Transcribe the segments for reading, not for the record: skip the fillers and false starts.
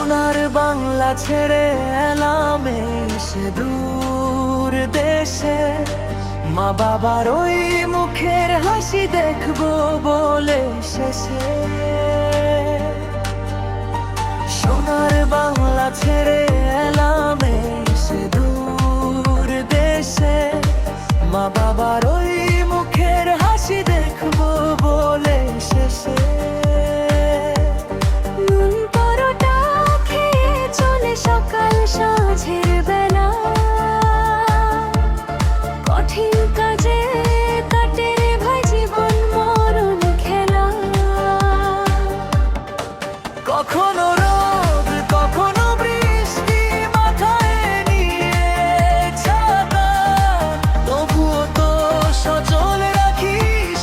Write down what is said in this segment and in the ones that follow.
সোনার বাংলা ছেড়ে এলাম সে দূর দেশে, মা বাবার ওই মুখের হাসি দেখবো বলে শেষে। সোনার বাংলা ছেড়ে এলাম সে দূর দেশে, মা বাবার ওই মুখের হাসি দেখবো বলে শেষে। সকাল সাঁঝের বেলা কঠিন কাজে কাটে রে ভাই জীবন মরণ খেলা। কখনো রোদ কখনো বৃষ্টি মাথায় নিয়ে ছাতা, তবুও তো সচল রাখি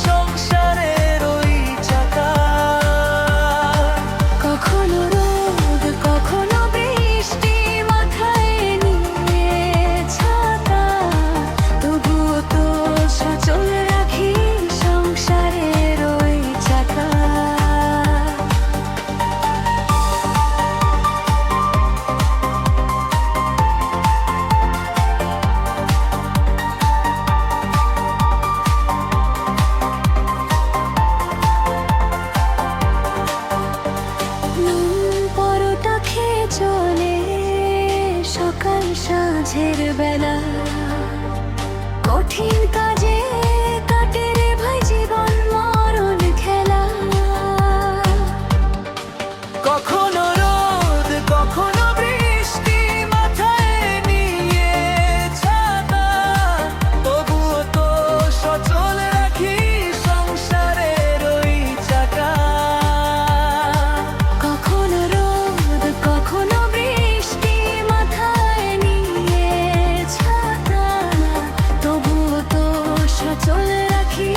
সংসারের ওই চাকা। কখনো রোদ কখনো বৃষ্টি মাথায় নিয়ে ছাতা, তবুও তো সচল রাখি সংসারের ওই চাকা। নুন পরোটা খেয়ে চলে সকাল সাঁঝের বেলা কঠিন কাজে কাটে রে ভাই জীবন মরণ খেলা। কখনো রোদ কখনো বৃষ্টি মাথায় নিয়ে ছাতা, তবুও তো সচল রাখি সংসারের ওই চাকা। কখনো রোদ কখনো বৃষ্টি মাথায় নিয়ে ছাতা, তবুও তো সচল রাখি